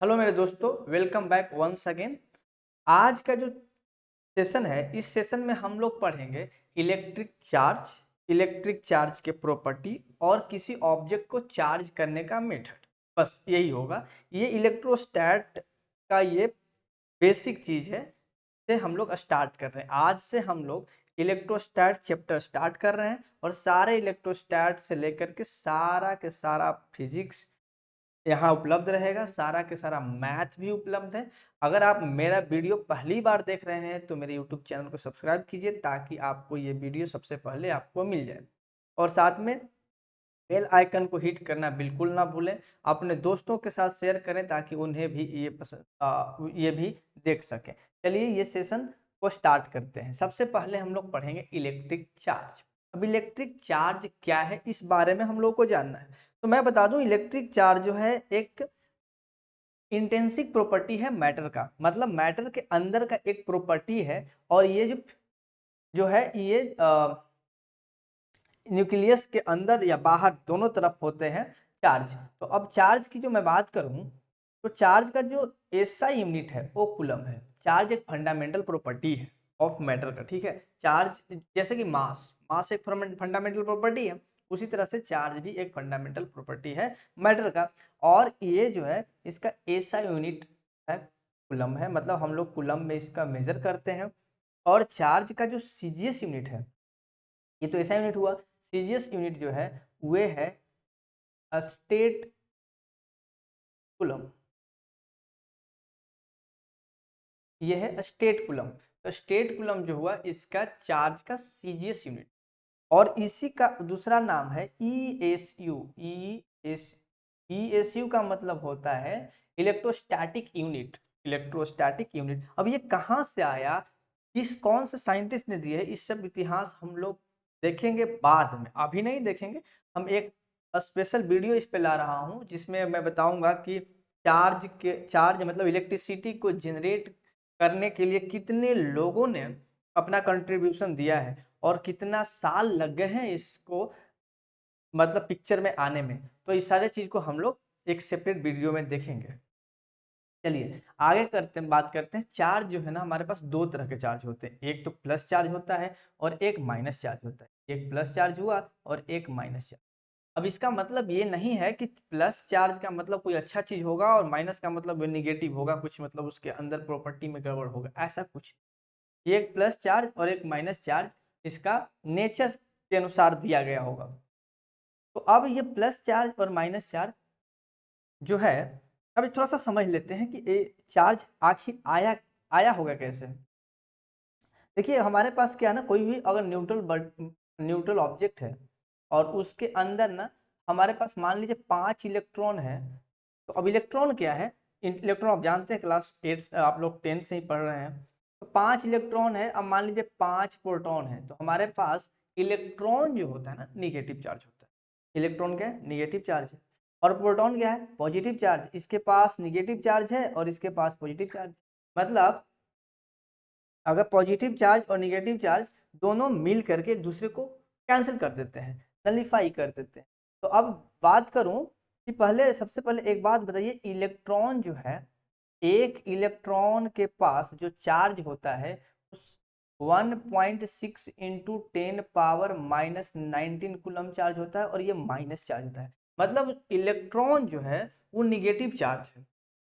Hello मेरे दोस्तों, welcome back once again. आज का जो सेशन है, इस सेशन में हम लोग पढ़ेंगे इलेक्ट्रिक चार्ज के प्रॉपर्टी और किसी ऑब्जेक्ट को चार्ज करने का मेथड। बस यही होगा। ये इलेक्ट्रोस्टैट का ये बेसिक चीज है। से हम लोग स्टार्ट कर रहे हैं। आज से हम लोग इलेक्ट्रोस्टैट चैप्टर स्टार्ट कर रहे हैं और सारे इलेक्ट्रोस्टैट से लेकर के सारा फिजिक्स यहाँ उपलब्ध रहेगा। सारा के सारा मैथ भी उपलब्ध है। अगर आप मेरा वीडियो पहली बार देख रहे हैं तो मेरे यूट्यूब चैनल को सब्सक्राइब कीजिए ताकि आपको ये वीडियो सबसे पहले आपको मिल जाए। और साथ में बेल आइकन को हिट करना बिल्कुल ना भूलें। अपने दोस्तों के साथ शेयर करें ताकि उन्हें भी ये भी देख सकें। चलिए ये सेशन को स्टार्ट करते हैं। सबसे पहले हम लोग पढ़ेंगे इलेक्ट्रिक चार्ज। अब इलेक्ट्रिक चार्ज क्या है, इस बारे में हम लोग को जानना है। तो मैं बता दूं, इलेक्ट्रिक चार्ज जो है एक इंटेंसिक प्रॉपर्टी है मैटर का। मतलब मैटर के अंदर का एक प्रॉपर्टी है। और ये जो जो है ये न्यूक्लियस के अंदर या बाहर दोनों तरफ होते हैं चार्ज। तो अब चार्ज की जो मैं बात करूं तो चार्ज का जो एसआई यूनिट है वो कूलम है। चार्ज एक फंडामेंटल प्रॉपर्टी है ऑफ मैटर का। ठीक है, चार्ज जैसे कि मास मास एक फंडामेंटल प्रॉपर्टी है, उसी तरह से चार्ज भी एक फंडामेंटल प्रॉपर्टी है मैटर का। और ये जो है इसका एसआई यूनिट है कूलम है। मतलब हम लोग कूलम में इसका मेजर करते हैं। और चार्ज का जो सीजीएस यूनिट है, ये तो ऐसा यूनिट हुआ। सीजीएस यूनिट जो है वे है स्टेट कूलम। ये है स्टेट कूलम। तो स्टेट कूलम जो हुआ इसका चार्ज का सीजीएस यूनिट। और इसी का दूसरा नाम है ईएसयू। ईएसयू का मतलब होता है इलेक्ट्रोस्टैटिक यूनिट। Electrostatic unit. अब ये कहाँ से आया, कौन से साइंटिस्ट ने दिए है, इस सब इतिहास हम लोग देखेंगे बाद में, अभी नहीं देखेंगे। हम एक स्पेशल वीडियो इस पे ला रहा हूँ जिसमें मैं बताऊंगा कि चार्ज मतलब इलेक्ट्रिसिटी को जनरेट करने के लिए कितने लोगों ने अपना कंट्रीब्यूशन दिया है और कितना साल लग गए हैं इसको मतलब पिक्चर में आने में। तो इस सारे चीज को हम लोग एक सेपरेट वीडियो में देखेंगे। चलिए आगे बात करते हैं। चार्ज जो है ना, हमारे पास दो तरह के चार्ज होते हैं। एक तो प्लस चार्ज होता है और एक माइनस चार्ज होता है। एक प्लस चार्ज हुआ और एक माइनस चार्ज। अब इसका मतलब ये नहीं है कि प्लस चार्ज का मतलब कोई अच्छा चीज होगा और माइनस का मतलब निगेटिव होगा, कुछ मतलब उसके अंदर प्रॉपर्टी में गड़बड़ होगा, ऐसा कुछ। ये एक प्लस चार्ज और एक माइनस चार्ज इसका नेचर के अनुसार दिया गया होगा। तो अब ये प्लस चार्ज और माइनस चार्ज जो है, अभी थोड़ा सा समझ लेते हैं कि ये चार्ज आखिर आया आया होगा कैसे। देखिए हमारे पास क्या है ना, कोई भी अगर न्यूट्रल ऑब्जेक्ट है और उसके अंदर ना हमारे पास मान लीजिए 5 इलेक्ट्रॉन है। तो अब इलेक्ट्रॉन क्या है, इलेक्ट्रॉन आप जानते हैं, क्लास 8 आप लोग 10th से ही पढ़ रहे हैं। तो 5 इलेक्ट्रॉन है। अब मान लीजिए 5 प्रोटॉन है, तो हमारे पास इलेक्ट्रॉन जो होता है ना निगेटिव चार्ज होता है। इलेक्ट्रॉन क्या है, निगेटिव चार्ज है। और प्रोटॉन क्या है, पॉजिटिव चार्ज। इसके पास निगेटिव चार्ज है और इसके पास पॉजिटिव चार्ज। मतलब अगर पॉजिटिव चार्ज और निगेटिव चार्ज दोनों मिल करके एक दूसरे को कैंसिल कर देते हैं, नलीफाई कर देते हैं। तो अब बात करूं कि पहले सबसे पहले एक बात बताइए, इलेक्ट्रॉन जो है, एक इलेक्ट्रॉन के पास जो चार्ज होता है उस 1.6 इंटू 10⁻⁻19 कूलम चार्ज होता है और ये माइनस चार्ज होता है। मतलब इलेक्ट्रॉन जो है वो निगेटिव चार्ज है।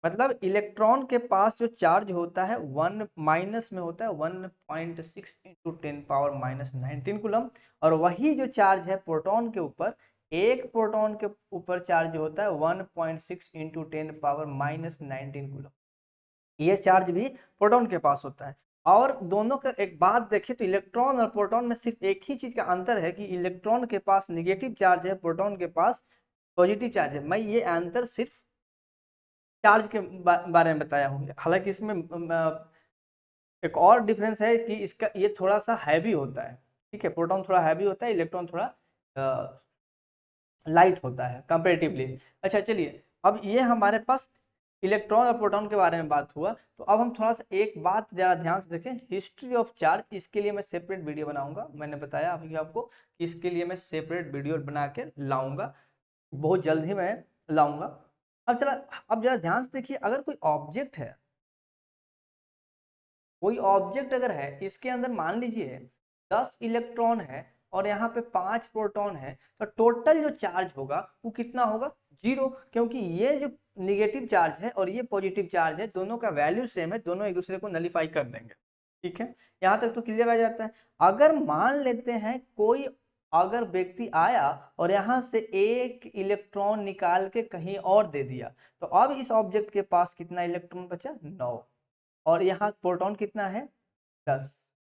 मतलब इलेक्ट्रॉन के पास जो चार्ज होता है वन माइनस में होता है 1.6 इंटू 10⁻⁻19 कूलम। और वही जो चार्ज है प्रोटॉन के ऊपर, एक प्रोटॉन के ऊपर चार्ज होता है 1.6 इंटू 10⁻⁻19 कूलम। ये चार्ज भी प्रोटॉन के पास होता है। और दोनों का एक बात देखें तो इलेक्ट्रॉन और प्रोटॉन में सिर्फ एक ही चीज का अंतर है कि इलेक्ट्रॉन के पास निगेटिव चार्ज है, प्रोटॉन के पास पॉजिटिव चार्ज है। मैं ये अंतर सिर्फ चार्ज के बारे में बताया हूँ। हालांकि इसमें एक और डिफरेंस है कि इसका ये थोड़ा सा हैवी होता है। ठीक है, प्रोटॉन थोड़ा हैवी होता है, इलेक्ट्रॉन थोड़ा लाइट होता है कंपेरेटिवली। अच्छा चलिए, अब ये हमारे पास इलेक्ट्रॉन और प्रोटॉन के बारे में बात हुआ। तो अब हम थोड़ा सा एक बात जरा ध्यान से देखें, हिस्ट्री ऑफ चार्ज। इसके लिए मैं सेपरेट वीडियो बनाऊंगा। मैंने बताया अभी आपको कि इसके लिए मैं सेपरेट वीडियो बना के लाऊंगा, बहुत जल्द ही मैं लाऊंगा। अब चला, अब जरा ध्यान से देखिए, अगर कोई ऑब्जेक्ट है, कोई ऑब्जेक्ट अगर है, इसके अंदर मान लीजिए 10 इलेक्ट्रॉन है और यहाँ पे 5 प्रोटॉन है, तो टोटल जो चार्ज होगा वो कितना होगा? 0, क्योंकि ये जो निगेटिव चार्ज है और ये पॉजिटिव चार्ज है, दोनों का वैल्यू सेम है, दोनों एक दूसरे को नलीफाई कर देंगे। ठीक है, यहाँ तक तो क्लियर आ जाता है। अगर मान लेते हैं कोई अगर व्यक्ति आया और यहाँ से एक इलेक्ट्रॉन निकाल के कहीं और दे दिया, तो अब इस ऑब्जेक्ट के पास कितना इलेक्ट्रॉन बचा? 9। और यहाँ प्रोटॉन कितना है? 10।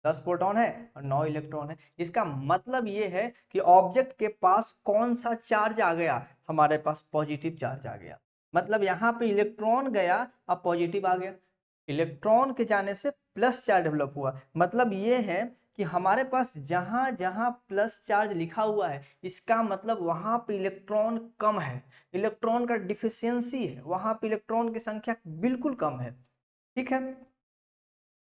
10 प्रोटॉन है और 9 इलेक्ट्रॉन है। इसका मतलब ये है कि ऑब्जेक्ट के पास कौन सा चार्ज आ गया? हमारे पास पॉजिटिव चार्ज आ गया। मतलब यहाँ पे इलेक्ट्रॉन गया, अब पॉजिटिव आ गया। इलेक्ट्रॉन के जाने से प्लस चार्ज डेवलप हुआ। मतलब ये है कि हमारे पास जहां जहां प्लस चार्ज लिखा हुआ है, इसका मतलब वहां पे इलेक्ट्रॉन कम है, इलेक्ट्रॉन का डिफिशियंसी है, वहां पे इलेक्ट्रॉन की संख्या बिल्कुल कम है। ठीक है,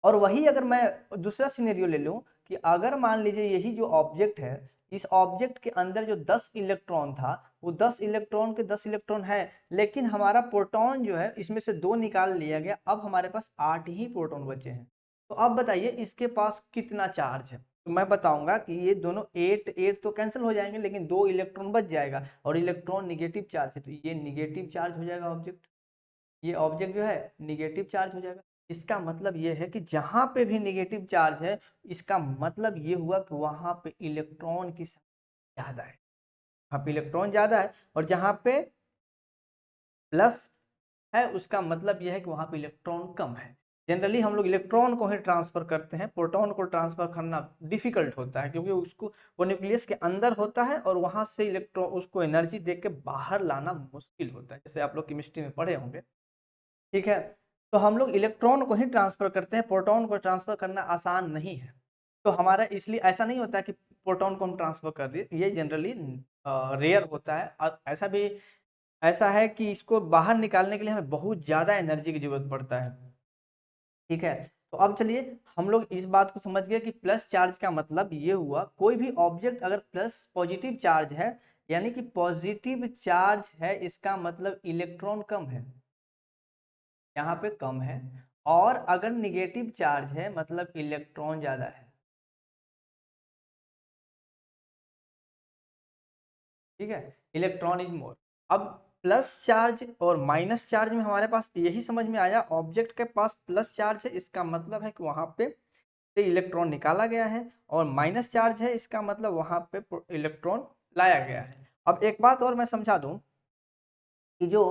और वही अगर मैं दूसरा सिनेरियो ले लूं कि अगर मान लीजिए यही जो ऑब्जेक्ट है, इस ऑब्जेक्ट के अंदर जो 10 इलेक्ट्रॉन था, वो 10 इलेक्ट्रॉन के 10 इलेक्ट्रॉन है, लेकिन हमारा प्रोटॉन जो है इसमें से 2 निकाल लिया गया, अब हमारे पास 8 ही प्रोटॉन बचे हैं। तो अब बताइए इसके पास कितना चार्ज है? तो मैं बताऊंगा कि ये दोनों 8 8 तो कैंसिल हो जाएंगे, लेकिन 2 इलेक्ट्रॉन बच जाएगा, और इलेक्ट्रॉन निगेटिव चार्ज है, तो ये निगेटिव चार्ज हो जाएगा ऑब्जेक्ट। ये ऑब्जेक्ट जो है निगेटिव चार्ज हो जाएगा। इसका मतलब ये है कि जहां पे भी निगेटिव चार्ज है, इसका मतलब ये हुआ कि वहां पे इलेक्ट्रॉन की संख्या ज्यादा है, वहां पे इलेक्ट्रॉन ज्यादा है। और जहां पे प्लस है, उसका मतलब यह है कि वहां पे इलेक्ट्रॉन कम है। जनरली हम लोग इलेक्ट्रॉन को ही ट्रांसफर करते हैं, प्रोटॉन को ट्रांसफर करना डिफिकल्ट होता है, क्योंकि उसको वो न्यूक्लियस के अंदर होता है और वहां से इलेक्ट्रॉन उसको एनर्जी दे के बाहर लाना मुश्किल होता है, जैसे आप लोग केमिस्ट्री में पढ़े होंगे। ठीक है, तो हम लोग इलेक्ट्रॉन को ही ट्रांसफर करते हैं, प्रोटॉन को ट्रांसफर करना आसान नहीं है। तो हमारा इसलिए ऐसा नहीं होता कि प्रोटॉन को हम ट्रांसफर कर दिए, ये जनरली रेयर होता है। और ऐसा भी ऐसा है कि इसको बाहर निकालने के लिए हमें बहुत ज्यादा एनर्जी की जरूरत पड़ता है। ठीक है, तो अब चलिए हम लोग इस बात को समझ गए कि प्लस चार्ज का मतलब ये हुआ, कोई भी ऑब्जेक्ट अगर प्लस पॉजिटिव चार्ज है, यानी कि पॉजिटिव चार्ज है, इसका मतलब इलेक्ट्रॉन कम है, यहाँ पे कम है। और अगर निगेटिव चार्ज है, मतलब इलेक्ट्रॉन ज्यादा है। ठीक है, इलेक्ट्रॉन इज मोर। अब प्लस चार्ज और माइनस चार्ज में हमारे पास यही समझ में आया, ऑब्जेक्ट के पास प्लस चार्ज है, इसका मतलब है कि वहां पे से इलेक्ट्रॉन निकाला गया है, और माइनस चार्ज है, इसका मतलब वहां पे इलेक्ट्रॉन लाया गया है। अब एक बात और मैं समझा दूं कि जो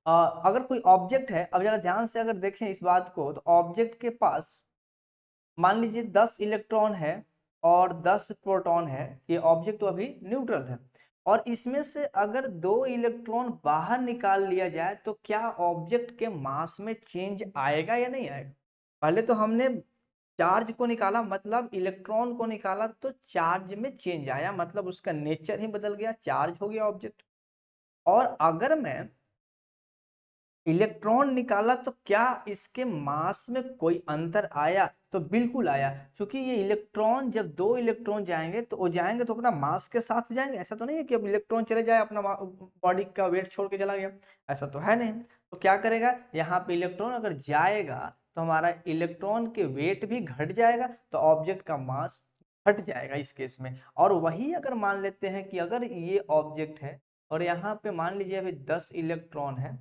अगर कोई ऑब्जेक्ट है, अब जरा ध्यान से अगर देखें इस बात को, तो ऑब्जेक्ट के पास मान लीजिए 10 इलेक्ट्रॉन है और 10 प्रोटॉन है, ये ऑब्जेक्ट तो अभी न्यूट्रल है, और इसमें से अगर 2 इलेक्ट्रॉन बाहर निकाल लिया जाए, तो क्या ऑब्जेक्ट के मास में चेंज आएगा या नहीं आएगा? पहले तो हमने चार्ज को निकाला, मतलब इलेक्ट्रॉन को निकाला, तो चार्ज में चेंज आया, मतलब उसका नेचर ही बदल गया, चार्ज हो गया ऑब्जेक्ट। और अगर मैं इलेक्ट्रॉन निकाला, तो क्या इसके मास में कोई अंतर आया? तो बिल्कुल आया, क्योंकि ये इलेक्ट्रॉन, जब 2 इलेक्ट्रॉन जाएंगे तो वो जाएंगे तो अपना मास के साथ जाएंगे, ऐसा तो नहीं है कि अब इलेक्ट्रॉन चले जाए अपना बॉडी का वेट छोड़ के चला गया, ऐसा तो है नहीं। तो क्या करेगा, यहाँ पे इलेक्ट्रॉन अगर जाएगा तो हमारा इलेक्ट्रॉन के वेट भी घट जाएगा, तो ऑब्जेक्ट का मास घट जाएगा इस केस में। और वही अगर मान लेते हैं कि अगर ये ऑब्जेक्ट है और यहाँ पे मान लीजिए अभी 10 इलेक्ट्रॉन है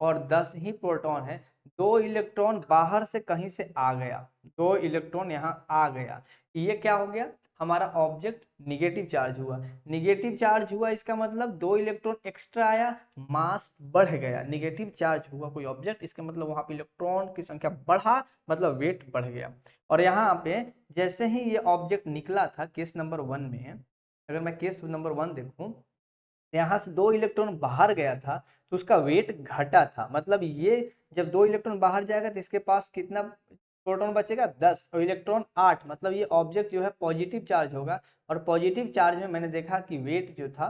और 10 ही प्रोटॉन है, 2 इलेक्ट्रॉन बाहर से कहीं से आ गया, 2 इलेक्ट्रॉन यहाँ आ गया, ये क्या हो गया, हमारा ऑब्जेक्ट निगेटिव चार्ज हुआ। निगेटिव चार्ज हुआ, इसका मतलब 2 इलेक्ट्रॉन एक्स्ट्रा आया, मास बढ़ गया। निगेटिव चार्ज हुआ कोई ऑब्जेक्ट, इसका मतलब वहां पे इलेक्ट्रॉन की संख्या बढ़ा, मतलब वेट बढ़ गया। और यहाँ पे जैसे ही ये ऑब्जेक्ट निकला था केस नंबर 1 में, अगर मैं केस नंबर 1 देखूं, यहाँ से 2 इलेक्ट्रॉन बाहर गया था, तो उसका वेट घटा था, मतलब ये जब 2 इलेक्ट्रॉन बाहर जाएगा तो इसके पास कितना प्रोटॉन बचेगा? 10, और इलेक्ट्रॉन 8, मतलब ये ऑब्जेक्ट जो है पॉजिटिव चार्ज होगा। और पॉजिटिव चार्ज में मैंने देखा कि वेट जो था,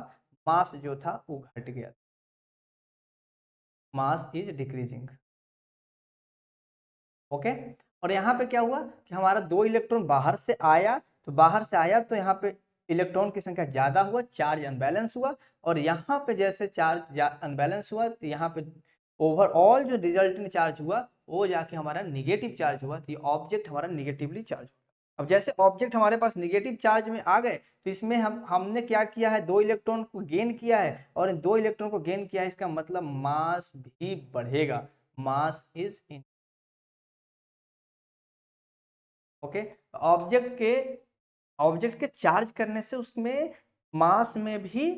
मास जो था, वो घट गया, मास इज डिक्रीजिंग। ओके, और यहाँ पे क्या हुआ कि हमारा 2 इलेक्ट्रॉन बाहर से आया, तो बाहर से आया तो यहाँ पे इलेक्ट्रॉन की संख्या ज्यादा हुआ, चार्ज अनबैलेंस हुआ। और यहाँ पे जैसे चार्ज अनबैलेंस हुआ, तो यहाँ पे ओवरऑल जो रिजल्टेंट चार्ज हुआ वो जाके हमारा निगेटिव चार्ज हुआ, तो ये ऑब्जेक्ट हमारा निगेटिवली चार्ज हुआ। अब जैसे ऑब्जेक्ट हमारे पास निगेटिव चार्ज में आ गए, तो इसमें हमने क्या किया है, 2 इलेक्ट्रॉन को गेन किया है, और इन 2 इलेक्ट्रॉन को गेन किया है, इसका मतलब मास भी बढ़ेगा, mass is in. Okay, object के चार्ज करने से उसमें मास में भी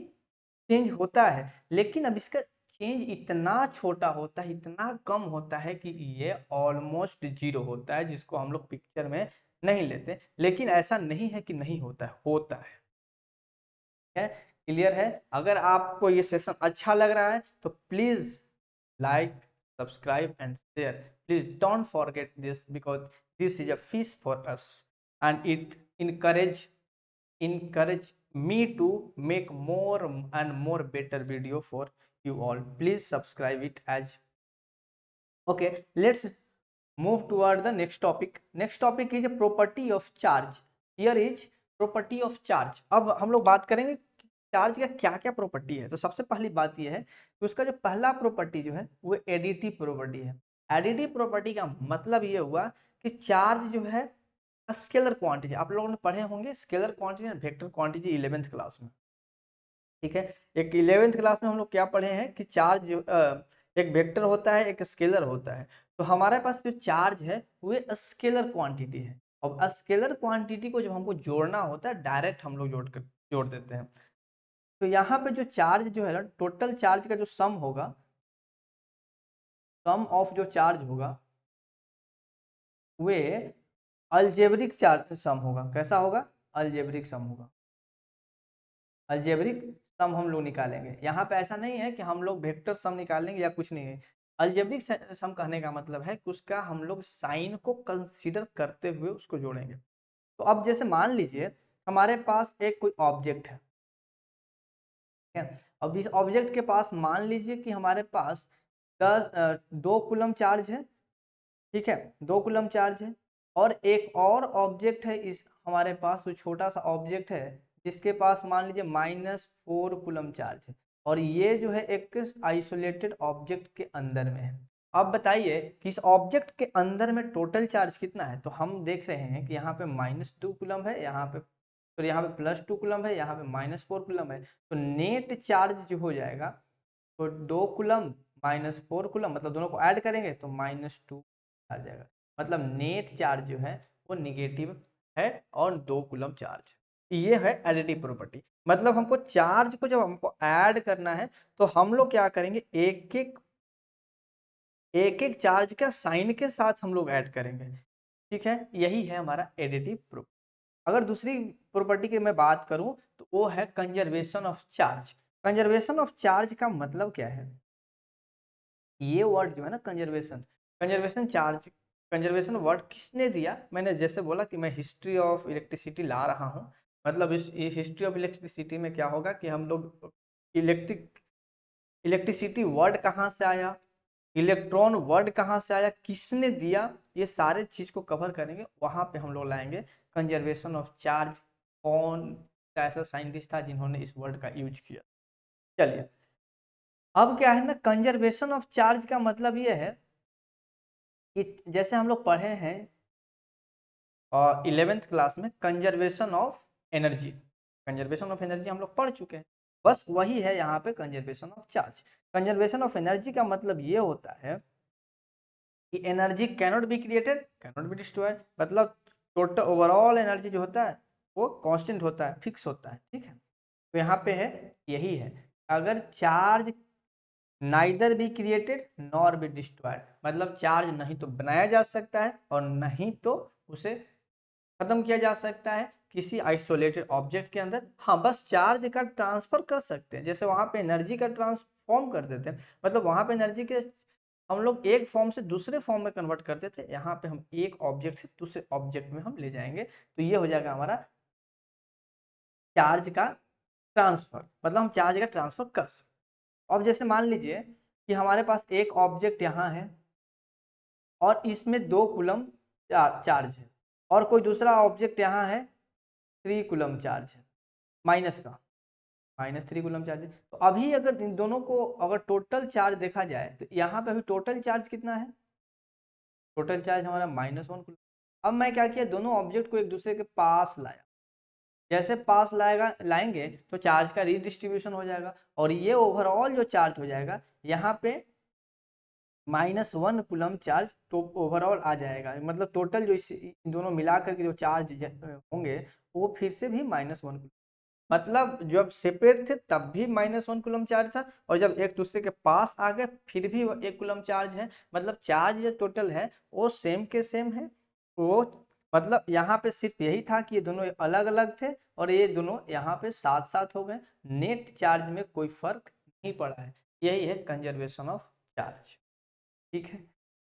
चेंज होता है, लेकिन अब इसका चेंज इतना छोटा होता है, इतना कम होता है कि ये ऑलमोस्ट जीरो होता है, जिसको हम लोग पिक्चर में नहीं लेते। लेकिन ऐसा नहीं है कि नहीं होता है, होता है। क्लियर है? अगर आपको ये सेशन अच्छा लग रहा है तो please like, subscribe and share. Please don't forget this, because this is a fees for us and it encourage me to make more and more better video for you all. Please subscribe it as okay. Let's move toward the next topic. Next topic is a property of charge. Here is property of charge. अब हम लोग बात करेंगे charge का क्या क्या property है। तो सबसे पहली बात यह है कि उसका जो पहला प्रॉपर्टी जो है वो एडिटिव प्रॉपर्टी है। एडिटिव प्रॉपर्टी का मतलब ये हुआ कि चार्ज जो है स्केलर क्वांटिटी, आप लोगों ने पढ़े होंगे scalar quantity and vector quantity 11th class में। ठीक है, एक 11th क्लास में हम लोग क्या पढ़े हैं कि चार्ज एक वेक्टर होता है, एक स्केलर होता है। तो हमारे पास जो चार्ज है वो स्केलर क्वांटिटी है। अब स्केलर क्वांटिटी को जब हमको जोड़ना होता है, डायरेक्ट हम लोग जोड़ देते हैं। तो यहाँ पे जो चार्ज जो है ना, टोटल चार्ज का जो सम होगा, सम ऑफ जो चार्ज होगा वे अलजेब्रिक चार्ज सम होगा। कैसा होगा? अलजेब्रिक सम होगा। अलजेब्रिक सम हम लोग निकालेंगे। यहाँ पे ऐसा नहीं है कि हम लोग वेक्टर सम निकालेंगे या कुछ नहीं है। अलजेब्रिक सम कहने का मतलब है कि उसका हम लोग साइन को कंसीडर करते हुए उसको जोड़ेंगे। तो अब जैसे मान लीजिए हमारे पास एक कोई ऑब्जेक्ट है, ठीक है। अब इस ऑब्जेक्ट के पास मान लीजिए कि हमारे पास 2 कूलम चार्ज है, ठीक है, 2 कूलम चार्ज है। और एक और ऑब्जेक्ट है इस हमारे पास, तो छोटा सा ऑब्जेक्ट है जिसके पास मान लीजिए -4 कूलम चार्ज है, और ये जो है एक आइसोलेटेड ऑब्जेक्ट के अंदर में है। अब बताइए कि इस ऑब्जेक्ट के अंदर में टोटल चार्ज कितना है। तो हम देख रहे हैं कि यहाँ पे -2 कूलम है, यहाँ पे, तो यहाँ पे +2 कूलम है, यहाँ पे -4 कूलम है। तो नेट चार्ज जो हो जाएगा, तो 2 कूलम -4 कूलम, मतलब दोनों को ऐड करेंगे तो -2 आ जाएगा। मतलब नेट चार्ज जो है वो निगेटिव है और 2 कूलम चार्ज। ये है एडिटिव प्रॉपर्टी। मतलब हमको चार्ज को जब हमको ऐड करना है तो हम लोग क्या करेंगे, एक एक चार्ज का साइन के साथ हम लोग ऐड करेंगे। ठीक है, यही है हमारा एडिटिव प्रॉपर्टी। अगर दूसरी प्रॉपर्टी की मैं बात करूं तो वो है conservation of charge. Conservation of charge का मतलब क्या है? ये वर्ड जो है ना, conservation, conservation charge, conservation word किसने दिया? मैंने जैसे बोला कि मैं हिस्ट्री ऑफ इलेक्ट्रिसिटी ला रहा हूँ। मतलब इस हिस्ट्री ऑफ इलेक्ट्रिसिटी में क्या होगा कि हम लोग इलेक्ट्रिसिटी वर्ड कहाँ से आया, इलेक्ट्रॉन वर्ड कहाँ से आया, किसने दिया, ये सारे चीज को कवर करेंगे। वहां पे हम लोग लाएंगे कंजर्वेशन ऑफ चार्ज। कौन सा ऐसा साइंटिस्ट था जिन्होंने इस वर्ड का यूज किया? चलिए, अब क्या है ना, कंजर्वेशन ऑफ चार्ज का मतलब ये है कि जैसे हम लोग पढ़े हैं 11th क्लास में conservation of energy, conservation of energy हम लोग पढ़ चुके हैं। बस वही है यहाँ पे conservation of charge. Conservation of energy का मतलब ये होता है कि energy cannot be created, cannot be destroyed. मतलब टोटल ओवरऑल एनर्जी जो होता है वो कांस्टेंट होता है, फिक्स होता है। ठीक है, तो यहाँ पे है, यही है, अगर charge neither be created nor be destroyed, मतलब चार्ज नहीं तो बनाया जा सकता है और नहीं तो उसे खत्म किया जा सकता है किसी आइसोलेटेड ऑब्जेक्ट के अंदर। हाँ, बस चार्ज का ट्रांसफर कर सकते हैं, जैसे वहां पे एनर्जी का ट्रांसफॉर्म कर देते हैं। मतलब वहां पे एनर्जी के हम लोग एक फॉर्म से दूसरे फॉर्म में कन्वर्ट करते थे, यहाँ पे हम एक ऑब्जेक्ट से दूसरे ऑब्जेक्ट में हम ले जाएंगे। तो ये हो जाएगा हमारा चार्ज का ट्रांसफर, मतलब हम चार्ज का ट्रांसफर कर सकते। अब जैसे मान लीजिए कि हमारे पास एक ऑब्जेक्ट यहाँ है और इसमें 2 कूलम चार्ज है, और कोई दूसरा ऑब्जेक्ट यहाँ है 3 कूलम चार्ज है, माइनस का। -3 कूलम चार्ज है। तो अभी अगर इन दोनों को अगर टोटल चार्ज देखा जाए तो यहाँ पे अभी टोटल चार्ज कितना है, टोटल चार्ज हमारा -1 कूलम। अब मैं क्या किया, दोनों ऑब्जेक्ट को एक दूसरे के पास लाया। जैसे पास लाएंगे तो चार्ज का रीडिस्ट्रीब्यूशन हो जाएगा और ये ओवरऑल जो चार्ज हो जाएगा यहाँ पे -1 कूलम चार्ज तो ओवरऑल आ जाएगा। मतलब टोटल जो इन दोनों मिलाकर के जो चार्ज होंगे वो फिर से भी -1 कूलम। मतलब जब सेपरेट थे तब भी -1 कूलम चार्ज था और जब एक दूसरे के पास आ गए फिर भी 1 कूलम चार्ज है। मतलब चार्ज जो टोटल है वो सेम के सेम है। वो मतलब यहाँ पे सिर्फ यही था कि ये दोनों अलग अलग थे और ये दोनों यहाँ पे साथ साथ हो गए। नेट चार्ज में कोई फर्क नहीं पड़ा है। यही है कंजर्वेशन ऑफ चार्ज। ठीक है,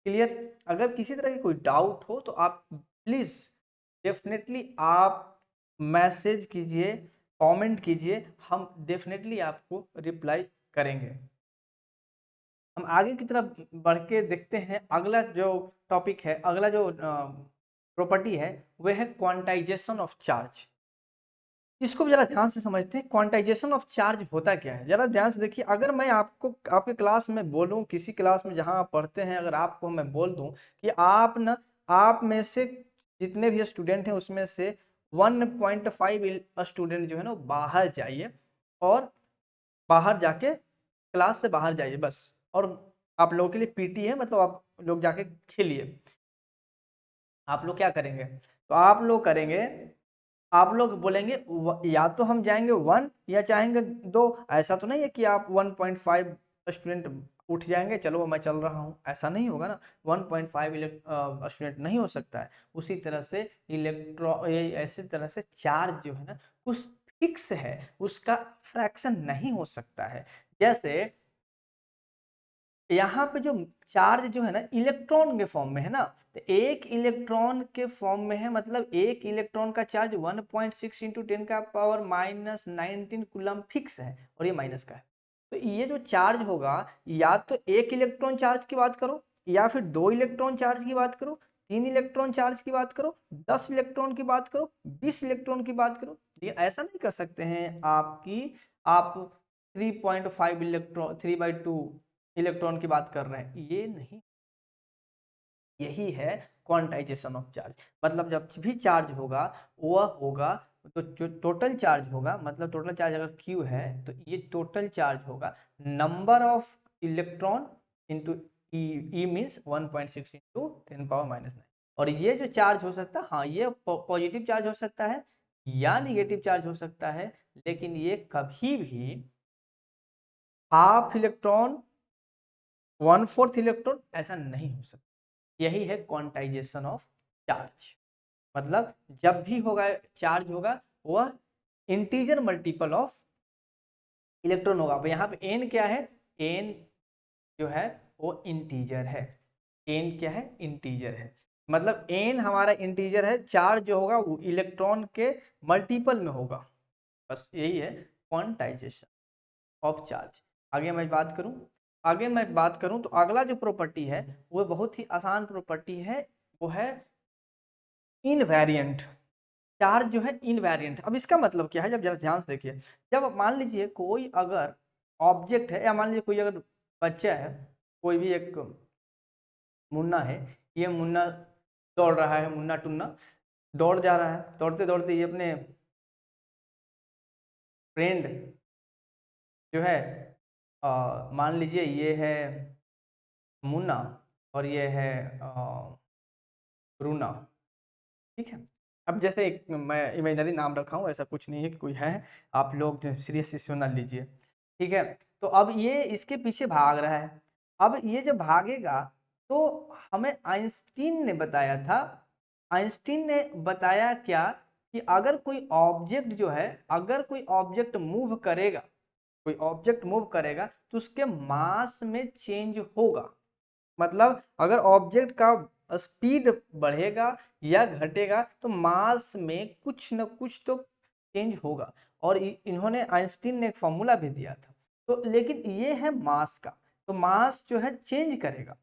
क्लियर। अगर किसी तरह की कोई डाउट हो तो आप प्लीज डेफिनेटली आप मैसेज कीजिए, कमेंट कीजिए, हम डेफिनेटली आपको रिप्लाई करेंगे। हम आगे की तरफ बढ़ के देखते हैं। अगला जो टॉपिक है, अगला जो प्रॉपर्टी है वह है क्वांटाइजेशन ऑफ चार्ज। इसको भी जरा ध्यान से समझते हैं। क्वांटाइजेशन ऑफ चार्ज होता क्या है, जरा ध्यान से देखिए। अगर मैं आपको आपके क्लास में बोलूं, किसी क्लास में जहां आप पढ़ते हैं, अगर आपको मैं बोल दूं कि आप न आप में से जितने भी स्टूडेंट हैं उसमें से 1.5 स्टूडेंट जो है ना बाहर जाइए और बाहर जाके क्लास से बाहर जाइए बस, और आप लोगों के लिए पीटी है, मतलब आप लोग जाके खेलिए। आप लोग क्या करेंगे, तो आप लोग करेंगे, आप लोग बोलेंगे या तो हम जाएंगे 1 या चाहेंगे 2। ऐसा तो नहीं है कि आप 1.5 स्टूडेंट उठ जाएंगे, चलो मैं चल रहा हूँ, ऐसा नहीं होगा ना। 1.5 स्टूडेंट नहीं हो सकता है। उसी तरह से ऐसी तरह से चार्ज जो है ना कुछ फिक्स है, उसका फ्रैक्शन नहीं हो सकता है। जैसे यहाँ पे जो चार्ज जो है ना इलेक्ट्रॉन के फॉर्म में है ना, तो एक इलेक्ट्रॉन के फॉर्म में है, मतलब एक इलेक्ट्रॉन का चार्ज 1.6 इंटू 10⁻⁻19 कूलम फिक्स है और ये माइनस का है। तो ये जो चार्ज होगा, या तो एक इलेक्ट्रॉन चार्ज की बात करो, या फिर 2 इलेक्ट्रॉन चार्ज की बात करो, 3 इलेक्ट्रॉन चार्ज की बात करो, 10 इलेक्ट्रॉन की बात करो, 20 इलेक्ट्रॉन की बात करो। ये ऐसा नहीं कर सकते हैं आप 3.5 इलेक्ट्रॉन 3/2 इलेक्ट्रॉन की बात कर रहे हैं, ये नहीं। यही है क्वांटाइजेशन ऑफ चार्ज। मतलब जब भी चार्ज होगा वह होगा, तो जो टोटल चार्ज होगा, मतलब टोटल चार्ज अगर Q है तो ये टोटल चार्ज होगा number of electron into E means 1.6 into 10⁻⁹। और ये जो चार्ज हो सकता है, हाँ ये पॉजिटिव चार्ज हो सकता है या निगेटिव चार्ज हो सकता है, लेकिन ये कभी भी हाफ इलेक्ट्रॉन 1/4 इलेक्ट्रॉन ऐसा नहीं हो सकता। यही है क्वांटाइजेशन ऑफ चार्ज। मतलब जब भी होगा चार्ज होगा वह इंटीजर मल्टीपल ऑफ इलेक्ट्रॉन होगा। यहाँ पे n क्या है, n जो है वो इंटीजर है। n क्या है, इंटीजर है। मतलब n हमारा इंटीजर है, चार्ज जो होगा वो इलेक्ट्रॉन के मल्टीपल में होगा। बस यही है क्वांटाइजेशन ऑफ चार्ज। आगे मैं बात करूं तो अगला जो प्रॉपर्टी है वो बहुत ही आसान प्रॉपर्टी है, वो है इनवेरिएंट। चार्ज जो है इनवेरिएंट। अब इसका मतलब क्या है, जब जरा ध्यान से देखिए। जब मान लीजिए कोई अगर ऑब्जेक्ट है, या मान लीजिए कोई अगर बच्चा है, कोई भी एक मुन्ना है, ये मुन्ना दौड़ रहा है, मुन्ना टुन्ना दौड़ जा रहा है, दौड़ते दौड़ते ये अपने फ्रेंड जो है मान लीजिए ये है मुन्ना और ये है रूना। ठीक है, अब जैसे एक मैं इमेजिनरी नाम रखा हूँ, ऐसा कुछ नहीं है कि कोई है, आप लोग सीरियस इश्यू ना लीजिए। ठीक है, तो अब ये इसके पीछे भाग रहा है। अब ये जब भागेगा तो हमें आइंस्टीन ने बताया था, आइंस्टीन ने बताया क्या, कि अगर कोई ऑब्जेक्ट जो है, अगर कोई ऑब्जेक्ट मूव करेगा, कोई ऑब्जेक्ट मूव करेगा तो उसके मास में चेंज होगा। मतलब अगर ऑब्जेक्ट का स्पीड बढ़ेगा या घटेगा तो मास में कुछ न कुछ तो चेंज होगा। और इन्होंने आइंस्टीन ने एक फॉर्मूला भी दिया था। तो लेकिन ये है मास का, तो मास जो है चेंज करेगा।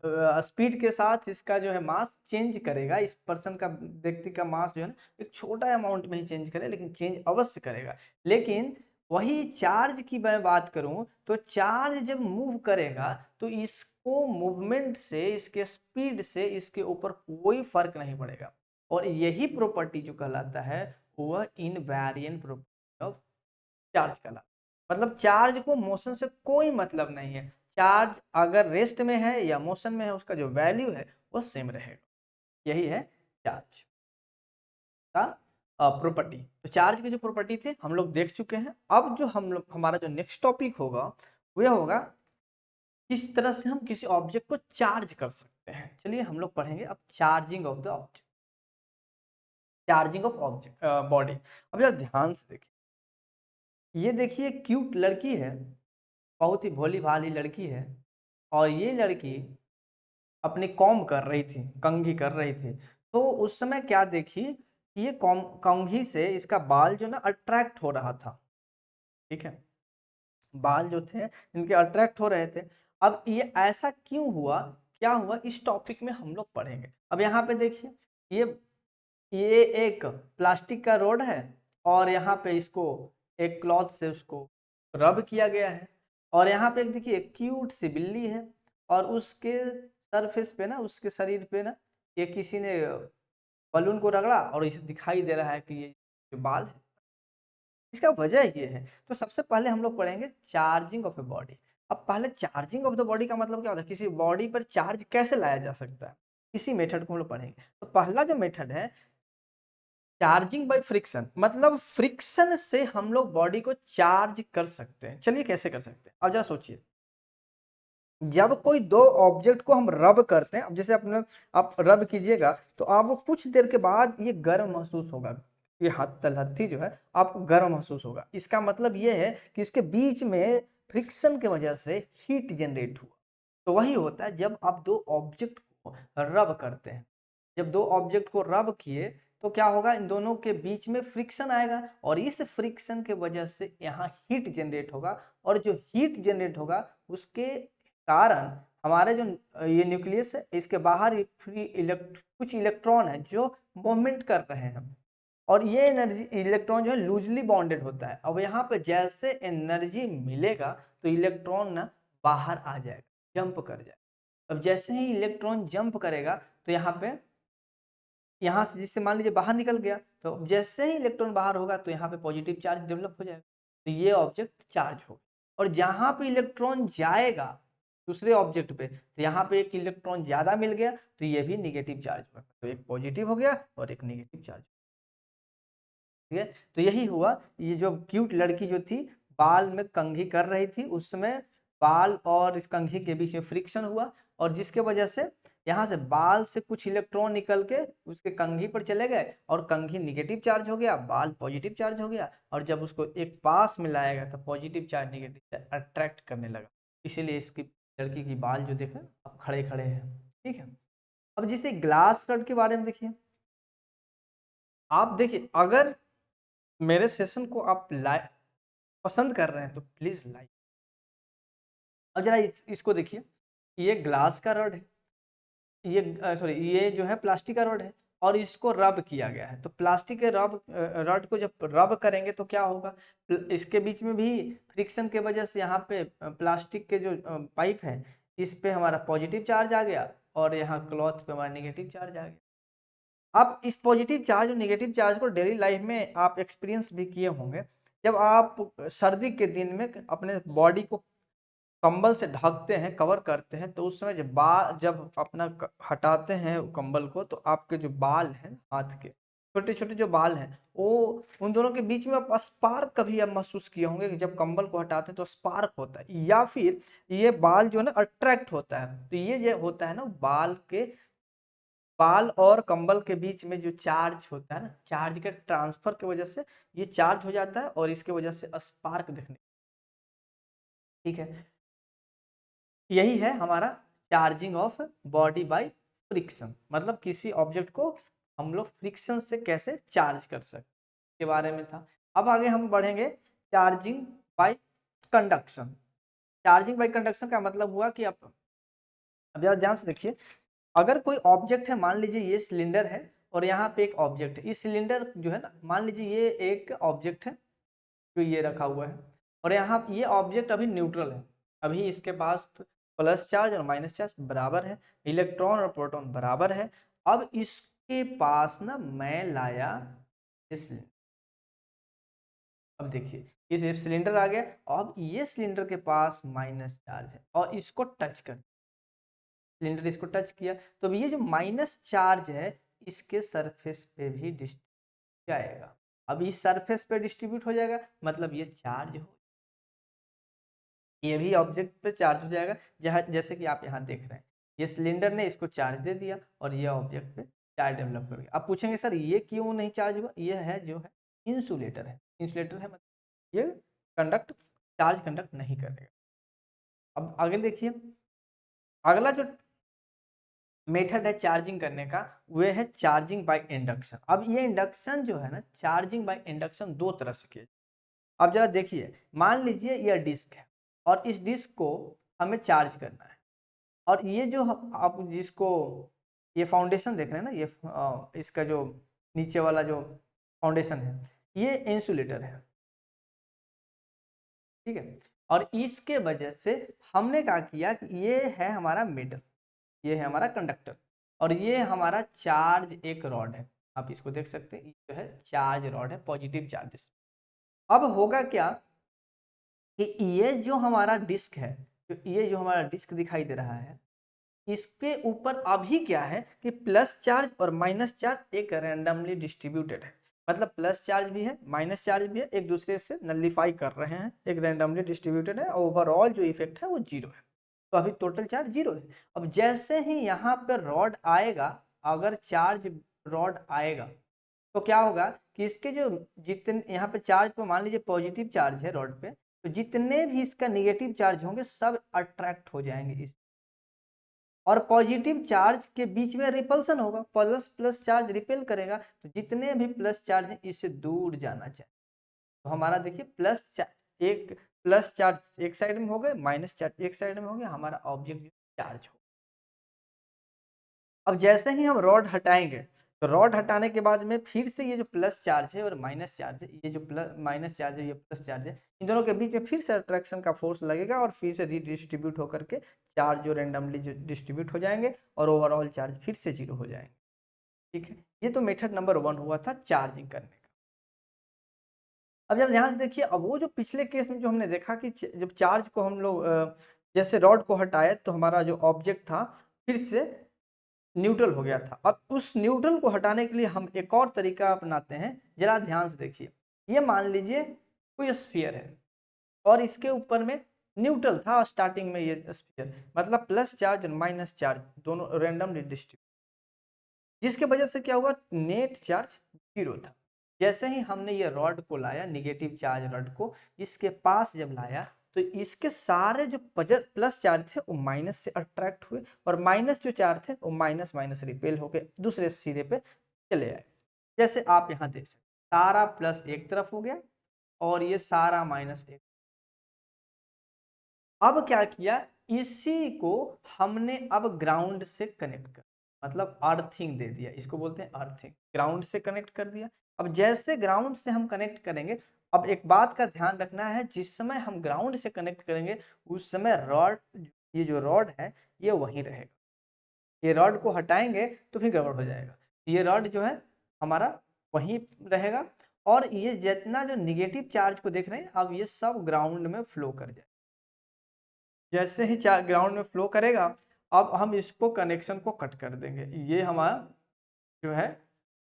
स्पीड के साथ इसका जो है मास चेंज करेगा, इस पर्सन का, व्यक्ति का मास जो है ना एक छोटा अमाउंट में ही चेंज करे, लेकिन चेंज अवश्य करेगा। लेकिन वही चार्ज की मैं बात करूं तो चार्ज जब मूव करेगा तो इसको मूवमेंट से, इसके स्पीड से इसके ऊपर कोई फर्क नहीं पड़ेगा। और यही प्रॉपर्टी जो कहलाता है वह इनवेरिएंट प्रॉपर्टी ऑफ चार्ज कहलाता है। मतलब चार्ज को मोशन से कोई मतलब नहीं है, चार्ज अगर रेस्ट में है या मोशन में है उसका जो वैल्यू है वो सेम रहेगा। यही है चार्ज का प्रॉपर्टी। तो चार्ज की जो प्रॉपर्टी थे हम लोग देख चुके हैं। अब जो हम लोग, हमारा जो नेक्स्ट टॉपिक होगा वह होगा किस तरह से हम किसी ऑब्जेक्ट को चार्ज कर सकते हैं। चलिए हम लोग पढ़ेंगे अब charging of the object, charging of object body. अब जरा ध्यान से देखिए, ये देखिए क्यूट लड़की है, बहुत ही भोली भाली लड़की है, और ये लड़की अपनी कॉम्ब कर रही थी, कंघी कर रही थी। तो उस समय क्या देखी कि ये कंघी से इसका बाल जो ना अट्रैक्ट हो रहा था। ठीक है, बाल जो थे इनके अट्रैक्ट हो रहे थे। अब ये ऐसा क्यों हुआ, क्या हुआ, इस टॉपिक में हम लोग पढ़ेंगे। अब यहाँ पे देखिए, ये एक प्लास्टिक का रोड है, और यहाँ पे इसको एक क्लॉथ से उसको रब किया गया है। और यहाँ पे एक देखिए क्यूट सी बिल्ली है, और उसके सरफेस पे ना, उसके शरीर पे ना, ये किसी ने बलून को रगड़ा और इसे दिखाई दे रहा है कि ये जो बाल है। इसका वजह ये है। तो सबसे पहले हम लोग पढ़ेंगे चार्जिंग ऑफ ए बॉडी। अब पहले चार्जिंग ऑफ द बॉडी का मतलब क्या होता है, किसी बॉडी पर चार्ज कैसे लाया जा सकता है, इसी मेथड को हम लोग पढ़ेंगे। तो पहला जो मेथड है चार्जिंग बाय फ्रिक्शन, मतलब फ्रिक्शन से हम लोग बॉडी को चार्ज कर सकते हैं। चलिए कैसे कर सकते हैं, अब जरा सोचिए। जब कोई दो ऑब्जेक्ट को हम रब करते हैं, अब जैसे अपने आप रब कीजिएगा तो आपको कुछ देर के बाद ये गर्म महसूस होगा, ये हाथ तलहथी जो है आपको गर्म महसूस होगा। इसका मतलब ये है कि इसके बीच में फ्रिक्शन की वजह से हीट जनरेट हुआ। तो वही होता है जब आप दो ऑब्जेक्ट को रब करते हैं। जब दो ऑब्जेक्ट को रब किए तो क्या होगा, इन दोनों के बीच में फ्रिक्शन आएगा, और इस फ्रिक्शन के वजह से यहाँ हीट जनरेट होगा। और जो हीट जनरेट होगा उसके कारण हमारे जो ये न्यूक्लियस है इसके बाहर कुछ इलेक्ट्रॉन है जो मूवमेंट कर रहे हैं। और ये एनर्जी इलेक्ट्रॉन जो है लूजली बॉन्डेड होता है। अब यहाँ पे जैसे एनर्जी मिलेगा तो इलेक्ट्रॉन ना बाहर आ जाएगा, जंप कर जाएगा। अब जैसे ही इलेक्ट्रॉन जंप करेगा तो यहाँ पे, यहाँ से जिससे मान लीजिए बाहर निकल गया, तो जैसे ही इलेक्ट्रॉन बाहर होगा तो यहाँ पे पॉजिटिव चार्ज डेवलप हो जाएगा, तो ये ऑब्जेक्ट चार्ज होगा। और जहाँ पे इलेक्ट्रॉन जाएगा दूसरे ऑब्जेक्ट पे, तो यहाँ पे एक इलेक्ट्रॉन ज्यादा मिल गया तो ये भी निगेटिव चार्ज होगा, तो एक पॉजिटिव हो गया और एक निगेटिव चार्ज। ठीक है, तो यही हुआ। ये जो क्यूट लड़की जो थी बाल में कंघी कर रही थी, उस समय बाल और इस कंघी के बीच में फ्रिक्शन हुआ, और जिसके वजह से यहाँ से बाल से कुछ इलेक्ट्रॉन निकल के उसके कंघी पर चले गए, और कंघी निगेटिव चार्ज हो गया, बाल पॉजिटिव चार्ज हो गया। और जब उसको एक पास में लाया गया तो positive charge negative charge attract करने लगा। इसीलिए इसकी लड़की की बाल जो देखे अब खड़े खड़े हैं। ठीक है, अब जैसे ग्लास रड के बारे में देखिए। आप देखिए, अगर मेरे सेशन को आप लाइक पसंद कर रहे हैं तो प्लीज लाइक। अब जरा इसको देखिए, ये ग्लास का रॉड है, ये सॉरी ये जो है प्लास्टिक का रॉड है, और इसको रब किया गया है। तो प्लास्टिक के रब रॉड को जब रब करेंगे तो क्या होगा, इसके बीच में भी फ्रिक्शन के वजह से यहाँ पे प्लास्टिक के जो पाइप है इस पे हमारा पॉजिटिव चार्ज आ गया, और यहाँ क्लॉथ पे हमारा निगेटिव चार्ज आ गया। आप इस पॉजिटिव चार्ज और नेगेटिव चार्ज को डेली लाइफ में आप एक्सपीरियंस भी किए होंगे। जब आप सर्दी के दिन में अपने बॉडी को कंबल से ढकते हैं, कवर करते हैं, तो उस समय जब अपना हटाते हैं कंबल को, तो आपके जो बाल हैं हाथ के छोटे छोटे जो बाल हैं वो, उन दोनों के बीच में आप स्पार्क कभी आप महसूस किए होंगे कि जब कंबल को हटाते हैं तो स्पार्क होता है, या फिर ये बाल जो है ना अट्रैक्ट होता है। तो ये जो होता है ना, बाल और कंबल के बीच में जो चार्ज होता है ना, चार्ज के ट्रांसफर की वजह से ये चार्ज हो जाता है, और इसके वजह से स्पार्क देखने। ठीक है, यही है हमारा charging of body by friction, मतलब किसी ऑब्जेक्ट को हम लोग फ्रिक्शन से कैसे चार्ज कर सकते के बारे में था। अब आगे हम बढ़ेंगे charging by conduction. Charging by conduction का मतलब हुआ कि आप अब जरा ध्यान से देखिए, अगर कोई ऑब्जेक्ट है, मान लीजिए ये सिलेंडर है और यहाँ पे एक ऑब्जेक्ट है, इस सिलेंडर जो है ना, मान लीजिए ये एक ऑब्जेक्ट है जो ये रखा हुआ है और यहाँ ये ऑब्जेक्ट अभी न्यूट्रल है, अभी इसके पास प्लस चार्ज और माइनस चार्ज बराबर है, इलेक्ट्रॉन और प्रोटॉन बराबर है। अब इसके पास ना मैं लाया इस, अब देखिए इस सिलेंडर आ गया, अब ये सिलेंडर के पास माइनस चार्ज है और इसको टच कर, सिलेंडर इसको टच किया तो अब ये जो माइनस चार्ज है इसके सरफेस पे भी डिस्ट्रीब्यूट जाएगा। अब इस सरफेस पे डिस्ट्रीब्यूट हो जाएगा, मतलब ये चार्ज हो, ये भी ऑब्जेक्ट पे चार्ज हो जाएगा। जहाँ जैसे कि आप यहाँ देख रहे हैं, ये सिलेंडर ने इसको चार्ज दे दिया और ये ऑब्जेक्ट पे चार्ज डेवलप कर गया। अब पूछेंगे सर ये क्यों नहीं चार्ज हुआ, ये है जो है इंसुलेटर है, इंसुलेटर है मतलब ये कंडक्ट, चार्ज कंडक्ट नहीं करेगा। अब आगे देखिए, अगला जो मेथड है चार्जिंग करने का वो है चार्जिंग बाय इंडक्शन। अब ये इंडक्शन जो है ना, चार्जिंग बाय इंडक्शन दो तरह से किया। अब जरा देखिए, मान लीजिए यह डिस्क है और इस डिस्क को हमें चार्ज करना है और ये जो आप जिसको ये फाउंडेशन देख रहे हैं ना, ये इसका जो नीचे वाला जो फाउंडेशन है ये इंसुलेटर है, ठीक है। और इसके वजह से हमने क्या किया कि ये है हमारा मेटल, ये है हमारा कंडक्टर और ये हमारा चार्ज एक रॉड है, आप इसको देख सकते हैं, ये जो है चार्ज रॉड है, पॉजिटिव चार्जेस। अब होगा क्या कि ये जो हमारा डिस्क है, तो ये जो हमारा डिस्क दिखाई दे रहा है, इसके ऊपर अभी क्या है कि प्लस चार्ज और माइनस चार्ज एक रैंडमली डिस्ट्रीब्यूटेड है, मतलब प्लस चार्ज भी है माइनस चार्ज भी है, एक दूसरे से नलिफाई कर रहे हैं, एक रैंडमली डिस्ट्रीब्यूटेड है, ओवरऑल जो इफेक्ट है वो जीरो है। तो अभी टोटल चार्ज जीरो है। अब जैसे ही यहाँ पर रॉड आएगा, अगर चार्ज रॉड आएगा तो क्या होगा कि इसके जो जितने यहाँ पे चार्ज पे मान लीजिए पॉजिटिव चार्ज है रॉड पे, तो जितने भी इसका निगेटिव चार्ज होंगे सब अट्रैक्ट हो जाएंगे इस, और पॉजिटिव चार्ज के बीच में रिपल्सन होगा, प्लस प्लस चार्ज रिपेल करेगा, तो जितने भी प्लस चार्ज है इससे दूर जाना चाहिए। तो हमारा देखिए एक प्लस चार्ज एक साइड में हो गए, माइनस चार्ज एक साइड में हो गया, हमारा ऑब्जेक्ट चार्ज हो। अब जैसे ही हम रॉड हटाएंगे तो रॉड हटाने के बाद में फिर से ये जो प्लस चार्ज है और माइनस चार्ज है, ये जो प्लस माइनस चार्ज है ये प्लस चार्ज है, इन दोनों के बीच में फिर से अट्रैक्शन का फोर्स लगेगा और फिर से रीडिस्ट्रीब्यूट होकर के चार्ज जो रेंडमली जो डिस्ट्रीब्यूट हो जाएंगे और ओवरऑल चार्ज फिर से जीरो हो जाएंगे, ठीक है। ये तो मेथड नंबर 1 हुआ था चार्जिंग करने का। अब जरा ध्यान से देखिए, अब वो जो पिछले केस में जो हमने देखा कि जब चार्ज को हम लोग जैसे रॉड को हटाए तो हमारा जो ऑब्जेक्ट था फिर से न्यूट्रल हो गया था। अब उस न्यूट्रल को हटाने के लिए हम एक और तरीका अपनाते हैं, जरा ध्यान से देखिए। ये मान लीजिए कोई स्फीयर है और इसके ऊपर में न्यूट्रल था स्टार्टिंग में, ये स्फीयर मतलब प्लस चार्ज और माइनस चार्ज दोनों रैंडमली डिस्ट्रीब्यूट, जिसके वजह से क्या हुआ, नेट चार्ज जीरो था। जैसे ही हमने ये रॉड को लाया, निगेटिव चार्ज रॉड को इसके पास जब लाया तो इसके सारे जो प्लस चार्ज थे वो माइनस से अट्रैक्ट हुए और माइनस जो चार्ज थे वो माइनस माइनस रिपेल होकर दूसरे सिरे पे चले आए। जैसे आप यहाँ देख सकते, सारा प्लस एक तरफ हो गया और ये सारा माइनस एक। अब क्या किया, इसी को हमने अब ग्राउंड से कनेक्ट कर, मतलब अर्थिंग दे दिया, इसको बोलते हैं अर्थिंग, ग्राउंड से कनेक्ट कर दिया। अब जैसे ग्राउंड से हम कनेक्ट करेंगे, अब एक बात का ध्यान रखना है, जिस समय हम ग्राउंड से कनेक्ट करेंगे उस समय रॉड, ये जो रॉड है ये वहीं रहेगा, ये रॉड को हटाएंगे तो फिर गड़बड़ हो जाएगा। ये रॉड जो है हमारा वहीं रहेगा और ये जितना जो निगेटिव चार्ज को देख रहे हैं अब ये सब ग्राउंड में फ्लो कर जाए। जैसे ही ग्राउंड में फ्लो करेगा, अब हम इसको कनेक्शन को कट कर देंगे, ये हमारा जो है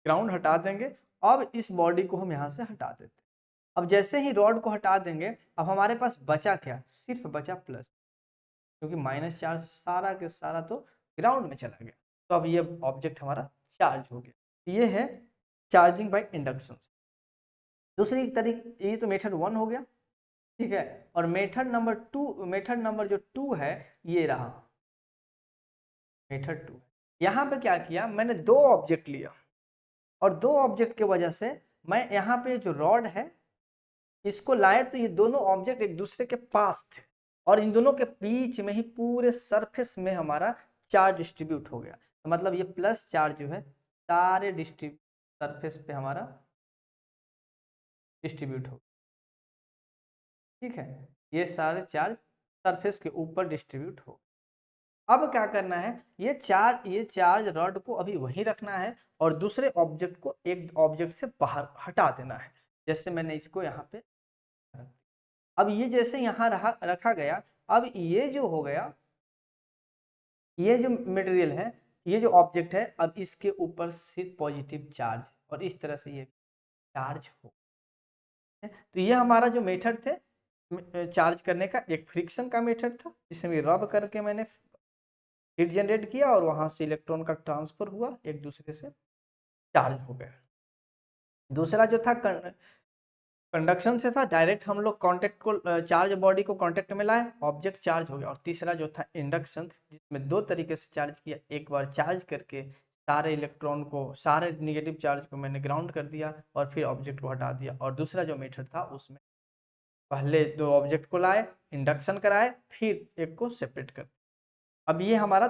ग्राउंड हटा देंगे। अब इस बॉडी को हम यहाँ से हटा देते हैं। अब जैसे ही रॉड को हटा देंगे, अब हमारे पास बचा क्या, सिर्फ बचा प्लस, क्योंकि माइनस चार्ज सारा के सारा तो ग्राउंड में चला गया, तो अब ये ऑब्जेक्ट हमारा चार्ज हो गया। ये है चार्जिंग बाय इंडक्शन। दूसरी तरीके, ये तो मेथड 1 हो गया, ठीक है। और मेथड नंबर जो 2 है ये रहा मेथड 2। यहाँ पे क्या किया, मैंने दो ऑब्जेक्ट लिया और दो ऑब्जेक्ट के वजह से मैं यहाँ पे जो रॉड है इसको लाए तो ये दोनों ऑब्जेक्ट एक दूसरे के पास थे और इन दोनों के बीच में ही पूरे सरफेस में हमारा चार्ज डिस्ट्रीब्यूट हो गया, तो मतलब ये प्लस चार्ज जो है सारे सरफेस पे हमारा डिस्ट्रीब्यूट हो, ठीक है, ये सारे चार्ज सरफेस के ऊपर डिस्ट्रीब्यूट हो। अब क्या करना है, ये चार्ज रॉड को अभी वहीं रखना है और दूसरे ऑब्जेक्ट को एक ऑब्जेक्ट से बाहर हटा देना है। जैसे मैंने इसको यहाँ पे, अब ये जैसे यहाँ रखा गया, अब ये जो हो गया, ये जो मटेरियल है, ये जो ऑब्जेक्ट है, अब इसके ऊपर सिर्फ पॉजिटिव चार्ज और इस तरह से ये चार्ज हो। तो ये हमारा जो मेथड थे चार्ज करने का, एक फ्रिक्शन का मेथड था जिसमें रब करके मैंने हीट जनरेट किया और वहां से इलेक्ट्रॉन का ट्रांसफर हुआ, एक दूसरे से चार्ज हो गया। दूसरा जो था कंडक्शन से था, डायरेक्ट हम लोग कांटेक्ट को चार्ज बॉडी को कांटेक्ट में लाए, ऑब्जेक्ट चार्ज हो गया। और तीसरा जो था इंडक्शन, जिसमें दो तरीके से चार्ज किया, एक बार चार्ज करके सारे इलेक्ट्रॉन को, सारे निगेटिव चार्ज को मैंने ग्राउंड कर दिया और फिर ऑब्जेक्ट को हटा दिया। और दूसरा जो मेथड था उसमें पहले दो ऑब्जेक्ट को लाए, इंडक्शन कराए, फिर एक को सेपरेट कर। अब ये हमारा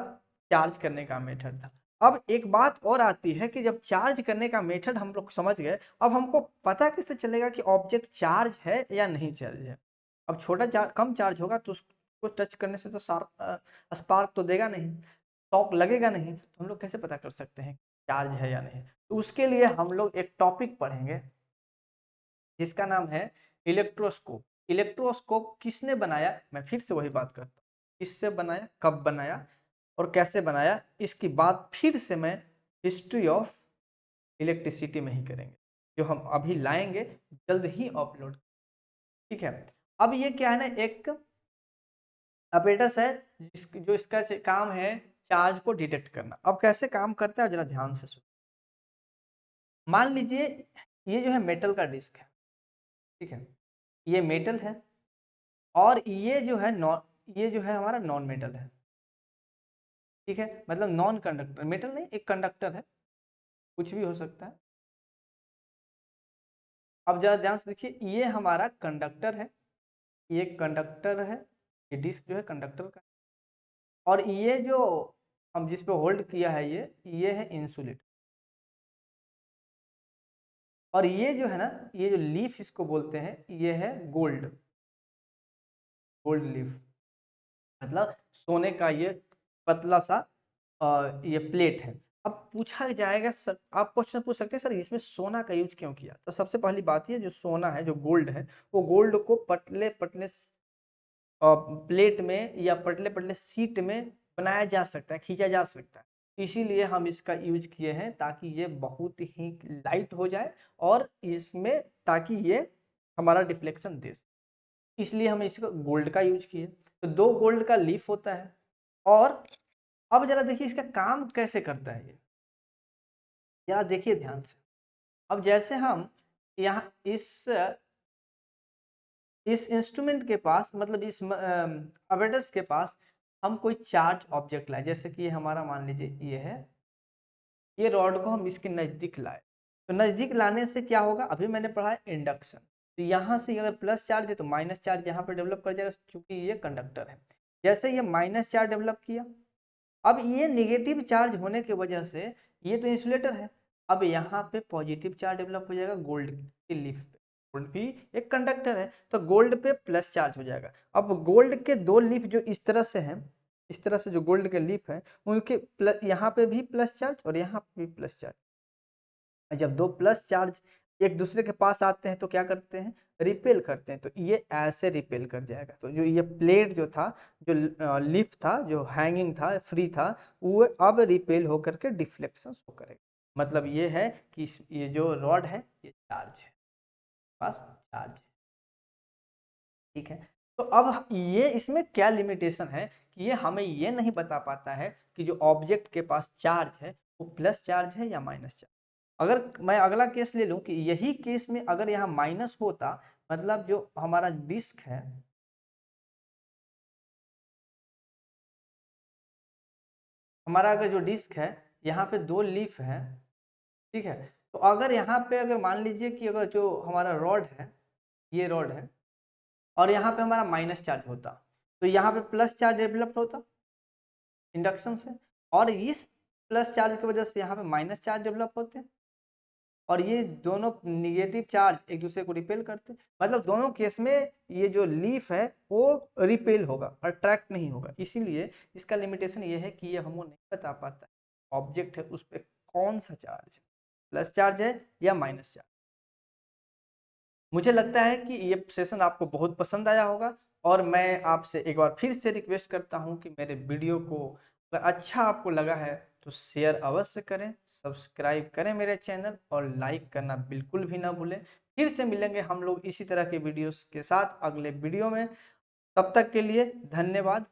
चार्ज करने का मेथड था। अब एक बात और आती है कि जब चार्ज करने का मेथड हम लोग समझ गए, अब हमको पता कैसे चलेगा कि ऑब्जेक्ट चार्ज है या नहीं चार्ज है। अब कम चार्ज होगा तो उसको टच करने से तो स्पार्क तो देगा नहीं, शॉक लगेगा नहीं, तो हम लोग कैसे पता कर सकते हैं चार्ज है या नहीं। तो उसके लिए हम लोग एक टॉपिक पढ़ेंगे जिसका नाम है इलेक्ट्रोस्कोप। इलेक्ट्रोस्कोप किसने बनाया, मैं फिर से वही बात करता हूँ, किससे बनाया, कब बनाया और कैसे बनाया, इसकी बात फिर से मैं हिस्ट्री ऑफ इलेक्ट्रिसिटी में ही करेंगे, जो हम अभी लाएंगे जल्द ही अपलोड, ठीक है। अब ये क्या है ना, एक अपरेटस है जो इसका काम है चार्ज को डिटेक्ट करना। अब कैसे काम करता है जरा ध्यान से सुन। मान लीजिए ये जो है मेटल का डिस्क है, ठीक है, ये मेटल है और ये जो है हमारा नॉन मेटल है, ठीक है, मतलब नॉन कंडक्टर, मेटल नहीं, एक कंडक्टर है, कुछ भी हो सकता है। अब जरा ध्यान से देखिए, ये हमारा कंडक्टर है, ये कंडक्टर है, ये डिस्क जो है कंडक्टर का, और ये जो हम जिस पे होल्ड किया है ये है इंसुलेटर। और ये जो है ना, ये जो लीफ इसको बोलते हैं, ये है गोल्ड लीफ, मतलब सोने का ये पतला सा ये प्लेट है। अब पूछा जाएगा सर, आप क्वेश्चन पूछ सकते हैं सर इसमें सोना का यूज क्यों किया। तो सबसे पहली बात ये, जो सोना है, जो गोल्ड है, वो गोल्ड को पतले पतले प्लेट में या पतले पतले सीट में बनाया जा सकता है, खींचा जा सकता है। इसीलिए हम इसका यूज किए हैं ताकि ये बहुत ही लाइट हो जाए और इसमें ताकि ये हमारा डिफ्लेक्शन दे, इसलिए हम इसको गोल्ड का यूज किए। तो दो गोल्ड का लीफ होता है। और अब जरा देखिए इसका काम कैसे करता है, ये जरा देखिए ध्यान से। अब जैसे हम यहाँ इस इंस्ट्रूमेंट के पास, मतलब इस अपरेटस के पास हम कोई चार्ज ऑब्जेक्ट लाए, जैसे कि ये हमारा मान लीजिए ये है, ये रॉड को हम इसके नजदीक लाए, तो नजदीक लाने से क्या होगा, अभी मैंने पढ़ा है इंडक्शन, तो यहाँ से अगर प्लस चार्ज है तो माइनस चार्ज यहाँ पर डेवलप कर जाएगा, क्योंकि ये कंडक्टर है। जैसे ये माइनस चार्ज डेवलप किया, अब ये निगेटिव चार्ज होने की वजह से, ये तो इंसुलेटर है, अब यहाँ पे पॉजिटिव चार्ज डेवलप हो जाएगा गोल्ड की लीफ पे। गोल्ड भी एक कंडक्टर है, तो गोल्ड पे प्लस चार्ज हो जाएगा। अब गोल्ड के दो लीफ जो इस तरह से हैं, इस तरह से जो गोल्ड के लीफ हैं, उनके प्लस, यहाँ पे भी प्लस चार्ज और यहाँ पे भी प्लस चार्ज। जब दो प्लस चार्ज एक दूसरे के पास आते हैं तो क्या करते हैं, रिपेल करते हैं, तो ये ऐसे रिपेल कर जाएगा। तो जो ये प्लेट जो था, जो लीफ था, जो हैंगिंग था, फ्री था, वो अब रिपेल होकर के डिफ्लेक्शन शो करेगा। मतलब ये है कि ये जो रॉड है ये चार्ज है, बस चार्ज है, ठीक है। तो अब ये इसमें क्या लिमिटेशन है कि ये हमें ये नहीं बता पाता है कि जो ऑब्जेक्ट के पास चार्ज है वो प्लस चार्ज है या माइनस चार्ज। अगर मैं अगला केस ले लूं कि यही केस में अगर यहाँ माइनस होता, मतलब जो हमारा डिस्क है, हमारा अगर जो डिस्क है, यहाँ पे दो लीफ है, ठीक है, तो अगर यहाँ पे अगर मान लीजिए कि अगर जो हमारा रॉड है, ये रॉड है, और यहाँ पे हमारा माइनस चार्ज होता, तो यहाँ पे प्लस चार्ज डेवलप होता इंडक्शन से, और इस प्लस चार्ज की वजह से यहाँ पे माइनस चार्ज डेवलप होते हैं, और ये दोनों निगेटिव चार्ज एक दूसरे को रिपेल करते हैं। मतलब दोनों केस में ये जो लीफ है वो रिपेल होगा, अट्रैक्ट नहीं होगा। इसीलिए इसका लिमिटेशन ये है कि ये हमको नहीं बता पाता ऑब्जेक्ट है उस पर कौन सा चार्ज है, प्लस चार्ज है या माइनस चार्ज। मुझे लगता है कि ये सेशन आपको बहुत पसंद आया होगा, और मैं आपसे एक बार फिर से रिक्वेस्ट करता हूं कि मेरे वीडियो को अगर अच्छा आपको लगा है तो शेयर अवश्य करें, सब्सक्राइब करें मेरे चैनल, और लाइक करना बिल्कुल भी ना भूलें। फिर से मिलेंगे हम लोग इसी तरह के वीडियोस के साथ अगले वीडियो में। तब तक के लिए धन्यवाद।